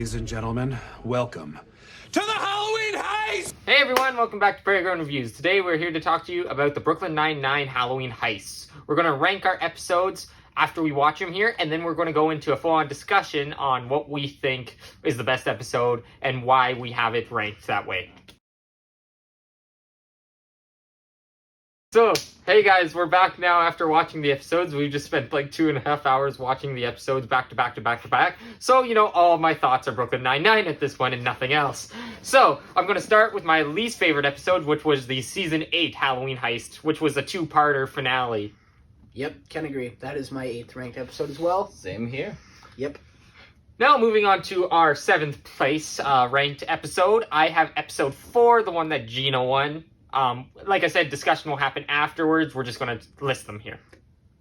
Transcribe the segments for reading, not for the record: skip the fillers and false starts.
Ladies and gentlemen, welcome to the Halloween Heists! Hey everyone, welcome back to Prairie Ground Reviews. Today we're here to talk to you about the Brooklyn Nine-Nine Halloween Heists. We're going to rank our episodes after we watch them here, and then we're going to go into a full-on discussion on what we think is the best episode and why we have it ranked that way. So, hey guys, we're back now after watching the episodes. We've just spent like 2.5 hours watching the episodes back to back. So, you know, all of my thoughts are Brooklyn Nine-Nine at this point and nothing else. So, I'm going to start with my least favorite episode, which was the Season 8 Halloween Heist, which was a two-parter finale. Yep, can agree. That is my 8th ranked episode as well. Same here. Yep. Now, moving on to our 7th place ranked episode, I have episode 4, the one that Gina won. Like I said, discussion will happen afterwards. We're just going to list them here.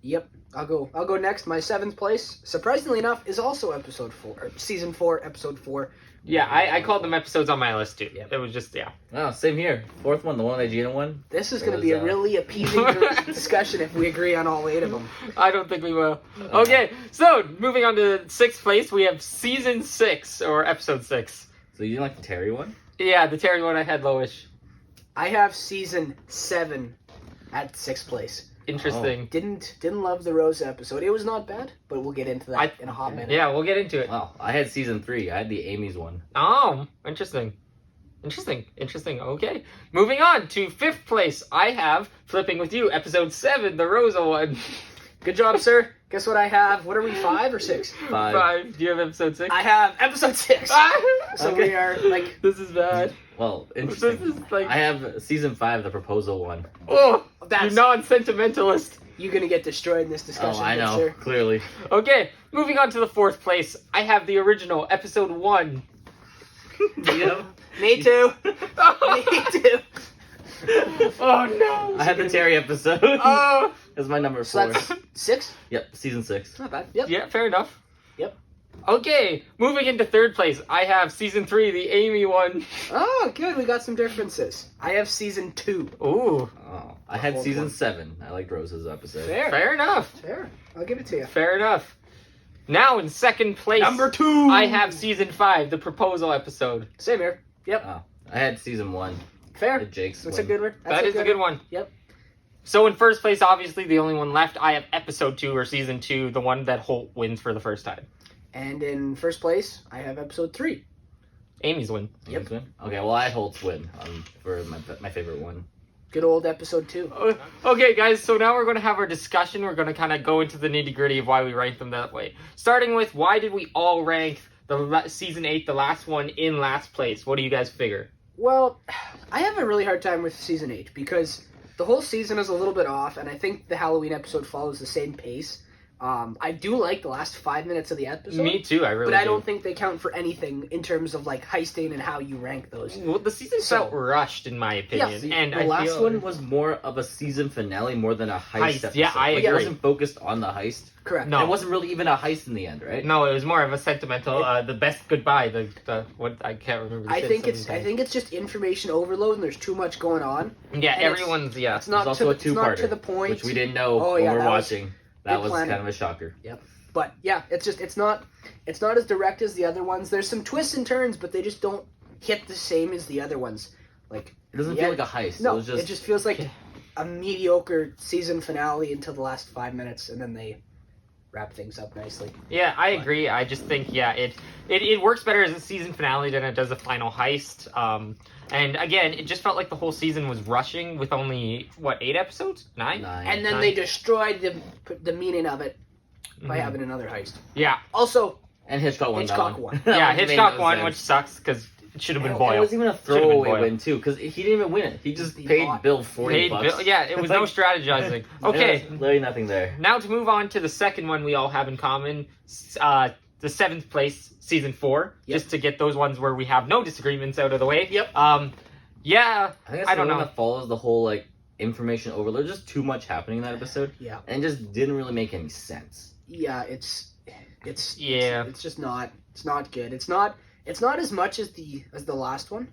Yep, I'll go next. My 7th place, surprisingly enough, is also episode 4, or season 4, episode 4. Yeah, I called them episodes on my list too. Yep. It was just, yeah. Oh, same here. 4th one, the one that Gina won. This is going to be a really appeasing discussion if we agree on all 8 of them. I don't think we will. Okay, so moving on to 6th place, we have season 6, or episode 6. So you didn't like the Terry one? Yeah, the Terry one I had lowish. I have season 7 at 6th place. Interesting. Didn't love the Rosa episode. It was not bad, but we'll get into that in a hot minute. Yeah, we'll get into it. Wow, I had season 3. I had the Amy's one. Oh, interesting. Okay. Moving on to 5th place, I have, flipping with you, episode 7, the Rosa one. Good job, sir. Guess what I have? What are we, 5 or 6? 5. Do you have episode 6? I have episode 6. So Okay. we are, like... This is bad. Well, This interesting. is like... I have season 5, the proposal one. Oh, That's- you non-sentimentalist. You're going to get destroyed in this discussion. Oh, I good know, sir. clearly. Okay, moving on to the 4th place, I have the original, episode 1. Yep. Me too. Me too. Oh no! I had the Terry episode. Oh! That's my number 4. So that's 6? Yep, season 6. Not bad. Yep. Yeah, fair enough. Yep. Okay, moving into 3rd place, I have season 3, the Amy one. Oh, good. We got some differences. I have season 2. Ooh, Oh, I had Old season one. 7. I liked Rose's episode. fair enough. Fair. I'll give it to you. Fair enough. Now in 2nd place, Number 2. I have season 5, the proposal episode. Same here. Yep. Oh, I had season 1. Fair. The Jake's That's one. a good one. That is a good one. Yep. So in 1st place, obviously the only one left, I have episode 2 or season 2, the one that Holt wins for the first time. And in 1st place, I have episode 3. Amy's win. Amy's win? Okay, well, I had Holt's win for my favorite one. Good old episode 2. Okay, guys, so now we're going to have our discussion. We're going to kind of go into the nitty-gritty of why we rank them that way. Starting with, why did we all rank the season 8, the last one, in last place? What do you guys figure? Well, I have a really hard time with season 8 because the whole season is a little bit off, and I think the Halloween episode follows the same pace. I do like the last 5 minutes of the episode. Me too, I really But I do. don't think they count for anything in terms of like heisting and how you rank those. Well, the season felt rushed, in my opinion. Yeah, and The I last feel... one was more of a season finale more than a heist episode. Yeah, I Like, agree. It wasn't focused on the heist. Correct. No. It wasn't really even a heist in the end, right? No, it was more of a sentimental, the best goodbye, the what, I can't remember the I shit think sometimes. it's just information overload and there's too much going on. Yeah, and everyone's, yeah. It's not There's to also the, a it's not two-parter, to the point. which we didn't know Oh, when yeah, we were that was watching. That big was planning. kind of a shocker. But yeah, it's not as direct as the other ones. There's some twists and turns, but they just don't hit the same as the other ones. Like It doesn't yeah, feel like a heist. No, it was just, it just feels like a mediocre season finale until the last 5 minutes, and then they wrap things up nicely. Yeah, I agree. I just think, yeah, it works better as a season finale than it does a final heist. And again, it just felt like the whole season was rushing with only, 8 episodes? 9? 9. And then they destroyed the meaning of it by having another heist. Yeah. Also, And Hitchcock won Hitchcock that won. one. Yeah, That made Hitchcock no won, sense. which sucks, because it should have been And Boyle. it wasn't even a Should've been throwaway Boyle. win, too, because he didn't even win it. He just He paid bought. Bill 40 Paid bucks. Bill- yeah, it was no strategizing. There Okay, was literally nothing there. now to move on to the second one we all have in common, the 7th place, season 4, Yep. just to get those ones where we have no disagreements out of the way. Yep. Yeah, I think that's I the don't one know. that follows the whole, like, information overload. There's just too much happening in that episode. Yeah. And it just didn't really make any sense. Yeah, it's just not. It's not good. It's not as much as the last one,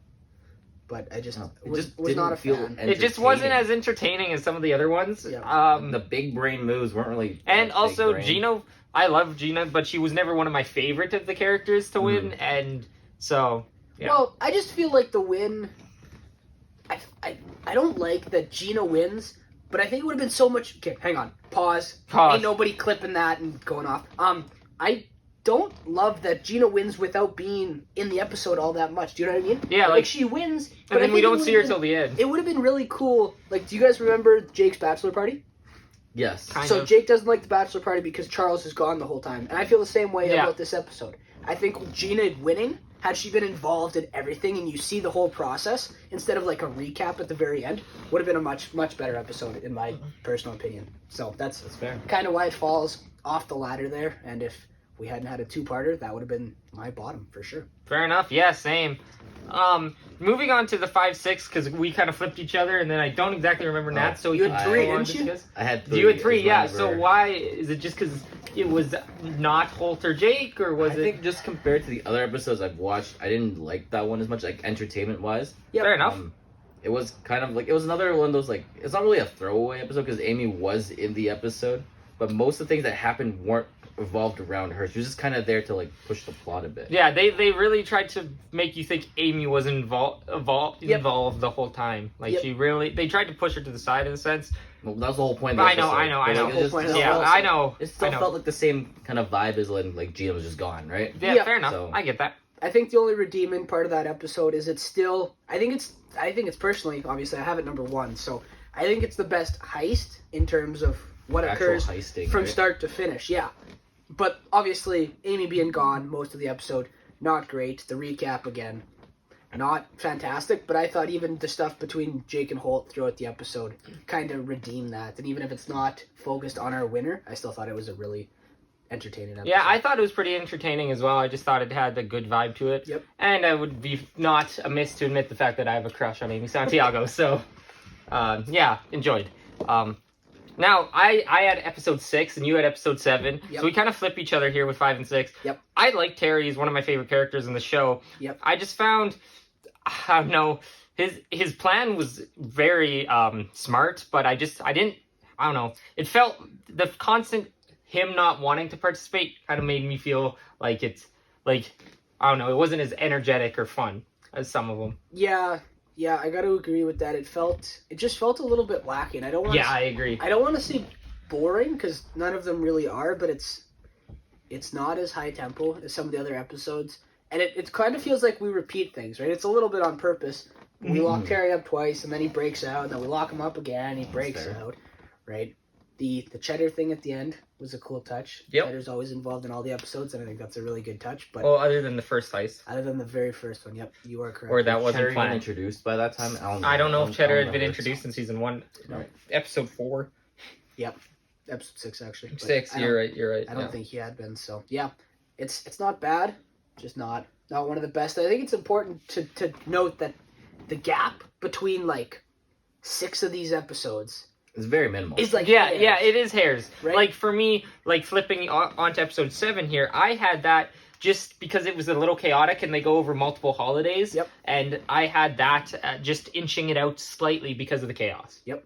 but I just No, it was just not a didn't feel fan. it just wasn't entertaining. as entertaining as some of the other ones. Yeah. The big brain moves weren't really. And big also, brain. Gino, I love Gina, but she was never one of my favorite of the characters to win, and so yeah. Well, I just feel like the win. I don't like that Gina wins, but I think it would have been so much. Okay, hang on, pause. Ain't nobody clipping that and going off. I don't love that Gina wins without being in the episode all that much. Do you know what I mean? Yeah, like she wins, and then we don't see her till the end. It would have been really cool. Like, do you guys remember Jake's bachelor party? Yes. Kind so of. Jake doesn't like the bachelor party because Charles is gone the whole time, and I feel the same way about this episode. I think Gina winning, had she been involved in everything and you see the whole process instead of like a recap at the very end, would have been a much better episode in my personal opinion. So that's fair. Kind of why it falls off the ladder there. And if we hadn't had a two-parter, that would have been my bottom for sure. Fair enough. Yeah, same. Moving on to the 5-6 because we kind of flipped each other, and then I don't exactly remember Nat. So you had three, didn't you? I had 3. You had 3, yeah. So why is it just because it was not Holt or Jake, or was I think just compared to the other episodes I've watched, I didn't like that one as much, like entertainment wise. Yep. Fair enough. It was kind of like, it was another one of those, like, it's not really a throwaway episode because Amy was in the episode, but most of the things that happened weren't revolved around her. She was just kind of there to like push the plot a bit. Yeah, they really tried to make you think Amy was involved the whole time. Like they tried to push her to the side in a sense. Well, that was the whole point. I know. I know. It still felt like the same kind of vibe as when like Gina was just gone, right? Yeah, fair enough. So, I get that. I think the only redeeming part of that episode is it's still. I think it's personally, obviously, I have it number 1, so I think it's the best heist in terms of what occurs heisting, from start to finish. Yeah. But obviously, Amy being gone most of the episode, not great. The recap again, not fantastic. But I thought even the stuff between Jake and Holt throughout the episode kind of redeemed that. And even if it's not focused on our winner, I still thought it was a really entertaining episode. Yeah, I thought it was pretty entertaining as well. I just thought it had a good vibe to it. Yep. And I would be not amiss to admit the fact that I have a crush on Amy Santiago. So, yeah, enjoyed. Now, I had episode 6 and you had episode 7, so we kind of flip each other here with 5 and 6. Yep. I like Terry. He's one of my favorite characters in the show. Yep. I just found, I don't know, his plan was very smart, but I don't know. It felt, the constant him not wanting to participate kind of made me feel like it's, like, I don't know, it wasn't as energetic or fun as some of them. Yeah, I got to agree with that. It just felt a little bit lacking. I agree. I don't want to say boring because none of them really are, but it's not as high tempo as some of the other episodes, and it kind of feels like we repeat things, right? It's a little bit on purpose. We lock Terry up twice, and then he breaks out, and then we lock him up again, and he breaks out, right? The Cheddar thing at the end was a cool touch. Yep. Cheddar's always involved in all the episodes, and I think that's a really good touch. But other than the first heist. Other than the very first one, yep, you are correct. Or that wasn't Cheddar planned. Introduced by that time? I don't know if Cheddar had been introduced in season 1. No. Episode 4. Yep. Episode 6, actually. 6, you're right. I don't think he had been, so yeah. It's not bad, just not one of the best. I think it's important to note that the gap between like 6 of these episodes it's very minimal. It's like it is hairs. Right? Like for me, like flipping onto episode 7 here, I had that just because it was a little chaotic and they go over multiple holidays. Yep. And I had that just inching it out slightly because of the chaos. Yep.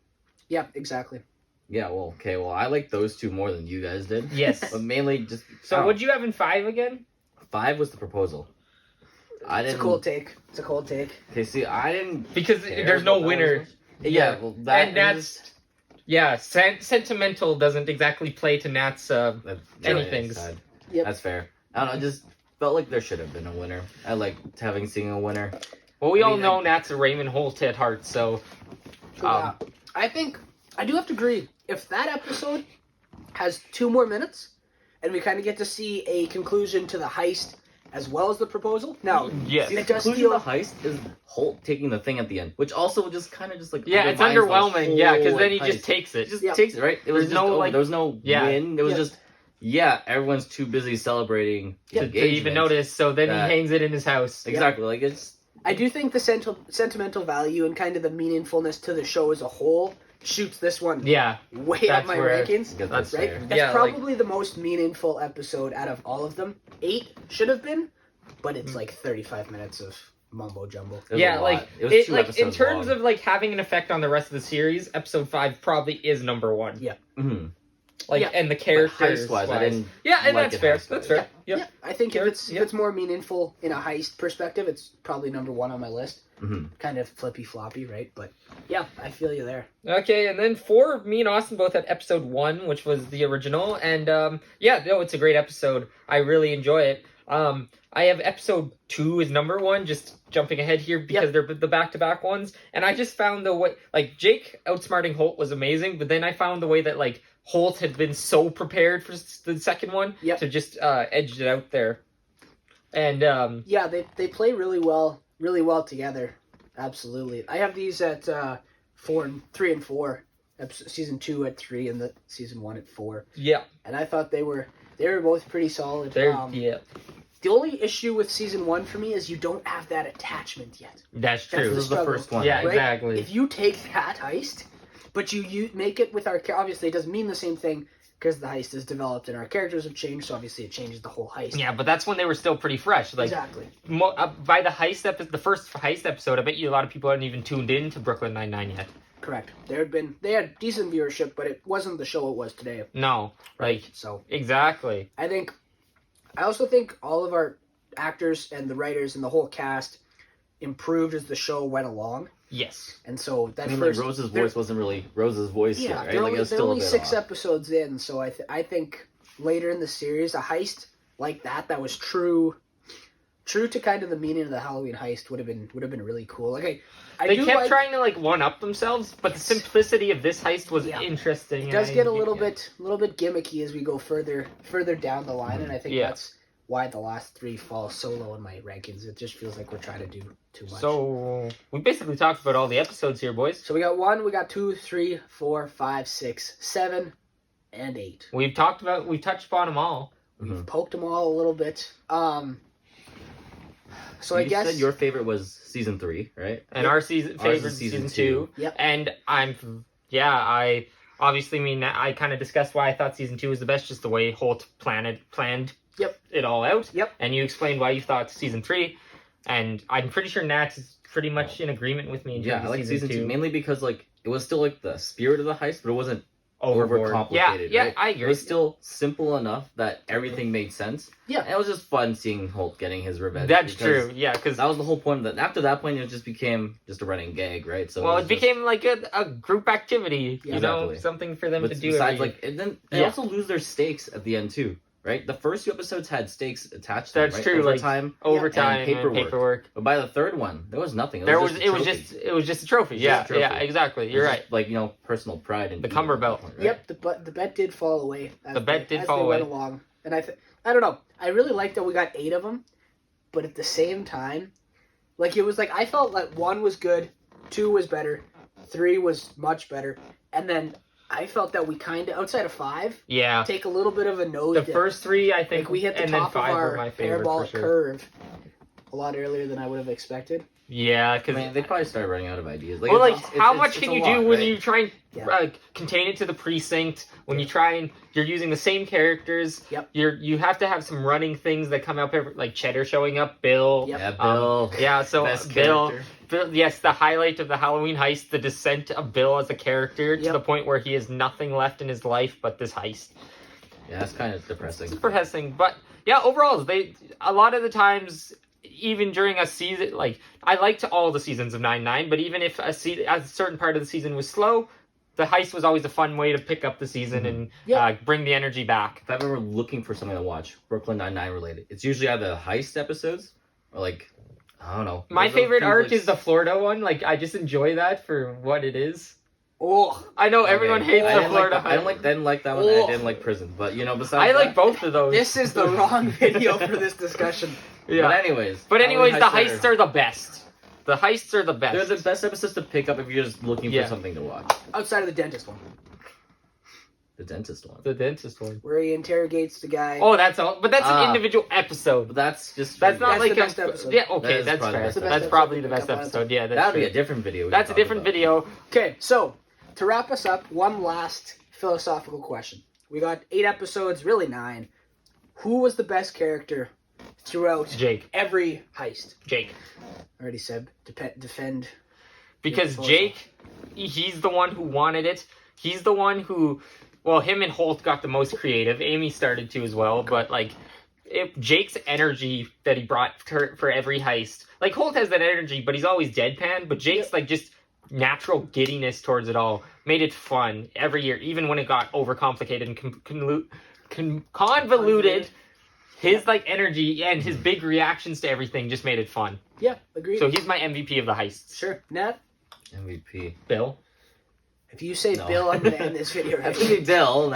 Yeah, exactly. Yeah, well, okay, I like those 2 more than you guys did. Yes. But mainly just... So what'd you have in 5 again? 5 was the proposal. It's a cold take. Okay, see, I didn't... Because there's no winner. Yeah, well, that... And that's... Yeah, sentimental doesn't exactly play to Nat's anything. Yep. That's fair. I don't know, I just felt like there should have been a winner. I liked seeing a winner. Well, we all know Nat's a Raymond Holt at heart, so... I think I do have to agree. If that episode has 2 more minutes, and we kind of get to see a conclusion to the heist as well as the proposal. Now, yes. The conclusion of the heist is Holt taking the thing at the end, which also just kind of just like it's underwhelming. Yeah, because then he just takes it. Just takes it, right? It was there was no win. It was just everyone's too busy celebrating to even notice. So then he hangs it in his house. Exactly, like it's. I do think the sentimental value and kind of the meaningfulness to the show as a whole shoots this one way up my rankings. That's right? fair. That's probably the most meaningful episode out of all of them. 8 should have been, but it's like 35 minutes of mumbo jumbo. Yeah, like it like in terms of like having an effect on the rest of the series, episode 5 probably is number 1. Yeah. Mm-hmm. Like, Yeah. and the But characters. heist-wise, I didn't. Yeah, and like that's it fair. heist-wise. That's fair. Yep. Yeah, I think if Carrots, it's more meaningful in a heist perspective, it's probably number one on my list. Mhm. Kind of flippy floppy, right? But yeah, I feel you there. Okay, and then 4, me and Austin both had episode 1, which was the original, and yeah, no, it's a great episode. I really enjoy it. I have episode 2 is number 1, just jumping ahead here because they're the back-to-back ones, and I just found the way, like, Jake outsmarting Holt was amazing, but then I found the way that, like, Holt had been so prepared for the second one to just edge it out there. And yeah, they play really well together. Absolutely. I have these at 3 and 4. Season 2 at 3 and the season 1 at 4. Yeah. And I thought they were both pretty solid. Yeah. The only issue with season 1 for me is you don't have that attachment yet. That's true. That's This is the struggle. first one. Yeah, right? exactly. If you take that heist, but you make it with our obviously it doesn't mean the same thing because the heist is developed and our characters have changed, so obviously it changes the whole heist. Yeah, but that's when they were still pretty fresh. Like, exactly. By the the first heist episode, I bet you a lot of people hadn't even tuned in to Brooklyn Nine-Nine yet. Correct. They had decent viewership, but it wasn't the show it was today. No, like, So exactly. I also think all of our actors and the writers and the whole cast improved as the show went along. Yes. And so that I mean, first like, Rose's voice wasn't really Rose's voice yet, right? they're Like, only, it was they're still a only bit 6 off. episodes in, so I think later in the series, a heist like that was true to kind of the meaning of the Halloween heist would have been really cool. Like They kept trying to like one up themselves, but the simplicity of this heist was interesting. It does get a little bit gimmicky as we go further down the line, and I think that's why the last 3 fall so low in my rankings. It just feels like we're trying to do too much. So we basically talked about all the episodes here, boys. So we got 1, we got 2, 3, 4, 5, 6, 7, and 8. We've touched upon them all. We've poked them all a little bit. So I You guess said your favorite was season 3, right? And our favorite is season 2. Yep. And I obviously mean I kind of discussed why I thought season 2 was the best, just the way Holt planned it all out. Yep. And you explained why you thought season 3, and I'm pretty sure Nat is pretty much in agreement with me in terms I of like season 2. mainly because like it was still like the spirit of the heist, but it wasn't Overboard. overcomplicated. Yeah, right? I agree. It was still simple enough that everything made sense. Yeah. And it was just fun seeing Holt getting his revenge. That's because true. Yeah, because that was the whole point. That after that point, it just became just a running gag, right? So it became like a group activity. Yeah. You know, Exactly. something for them to do. Besides, every- like, and then they also lose their stakes at the end too, right? The first 2 episodes had stakes attached to them, That's right? true, like, Overtime, overtime and and paperwork. But by the 3rd one, there was nothing. It was just a trophy. Yeah, just a trophy. yeah, exactly. You're right. Like, personal pride and The Cumber Belt. Right? Yep, the bet did fall away. As The bet did as fall they went away. along, and I don't know. I really liked that we got 8 of them, but at the same time, like it was like I felt like 1 was good, 2 was better, 3 was much better, and then I felt that we kind of outside of 5 Yeah. take a little bit of a nose. The dip. first 3, I think, Like we hit the and then top of 5 were our my favorite for parabolic sure. curve a lot earlier than I would have expected. Yeah, I because mean, they probably started running out of ideas. well, like, it's- how it's- much it's can a you lot, do when right? you try and Yeah. contain it to the precinct? When you try and you're using the same characters, Yep. you have to have some running things that come up like Cheddar showing up, Bill. Yep. Yeah, Bill. Yeah, so Best Bill, character. yes, the highlight of the Halloween heist, the descent of Bill as a character to Yep. the point where he has nothing left in his life but this heist. Yeah, that's kind of depressing. It's depressing, but yeah, overall, a lot of the times, even during a season, like I liked all the seasons of 9-9, but even if a certain part of the season was slow, the heist was always a fun way to pick up the season and bring the energy back. If I'm ever looking for something to watch, Brooklyn Nine-Nine related, it's usually either heist episodes or like, I don't know. My There's a favorite few, arc like, is the Florida one. Like, I just enjoy that for what it is. Oh, I know everyone hates I the didn't Florida like that. I heist. didn't like that one. Oh. I didn't like Prison, but besides, I like that- both of those. this is the wrong video for this discussion. Yeah. But anyways, the heists are the best. The heists are the best. They're the best episodes to pick up if you're just looking Yeah. for something to watch. Outside of the dentist one, The dentist one. The dentist one. where he interrogates the guy. Oh, that's all. But that's Ah. an individual episode. But that's just That's not That's like the best episode. Yeah, That okay, is that's probably fair. the best That's episode. probably the That's best the best episode. Yeah, that's that'd be true. a different video. we That's could a talk different about. video. Okay, so to wrap us up, one last philosophical question. We got 8 episodes, really 9. Who was the best character throughout Jake. every heist? Jake. I already said defend. Because Yeah, Jake, he's the one who wanted it. He's the one who well, him and Holt got the most creative. Amy started to as well, but like Jake's energy that he brought for every heist. Like Holt has that energy, but he's always deadpan. But Jake's like just natural giddiness towards it all made it fun every year, even when it got overcomplicated and convoluted. His like energy and his big reactions to everything just made it fun. Yeah, agreed. So he's my MVP of the heists. Sure. Nat? MVP. Bill? If you say Bill, I'm going to end this video right Has to be Bill.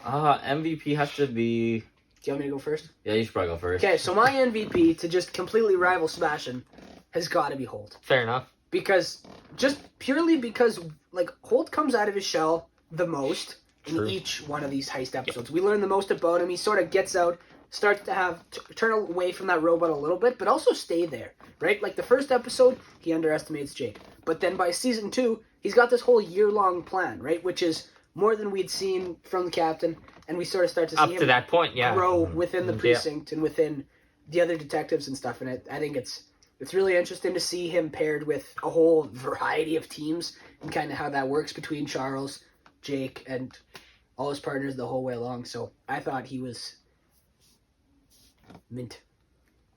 MVP has to be... Do you want me to go first? Yeah, you should probably go first. Okay, so my MVP to just completely rival Sebastian has got to be Holt. Fair enough. Because, just purely because, like, Holt comes out of his shell the most in each one of these heist episodes. We learn the most about him. He sort of gets out, starts to turn away from that robot a little bit, but also stay there, right? Like, the first episode, he underestimates Jake. But then by season 2, he's got this whole year-long plan, right? Which is more than we'd seen from the captain, and we sort of start to see up him to that point, grow within the precinct and within the other detectives and stuff. And I think it's really interesting to see him paired with a whole variety of teams and kind of how that works between Charles, Jake, and all his partners the whole way along. So I thought he was mint.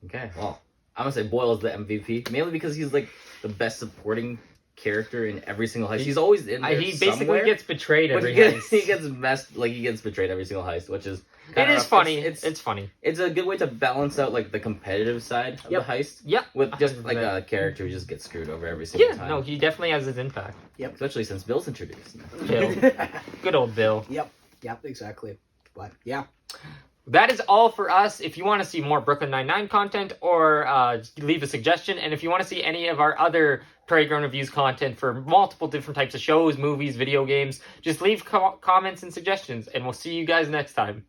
Okay, well, I'm going to say Boyle is the MVP, mainly because he's like the best supporting character in every single heist. He's always in there He basically somewhere, gets betrayed every but heist. he gets betrayed every single heist, which is It is funny. It's funny. It's a good way to balance out like the competitive side of the heist. Yep. With just like a character who just gets screwed over every single time. No, he definitely has his impact. Yep. Especially since Bill's introduced. Bill. Good old Bill. Yep, exactly. But yeah. That is all for us. If you want to see more Brooklyn Nine-Nine content or leave a suggestion, and if you want to see any of our other Prairie Ground Reviews content for multiple different types of shows, movies, video games, just leave comments and suggestions, and we'll see you guys next time.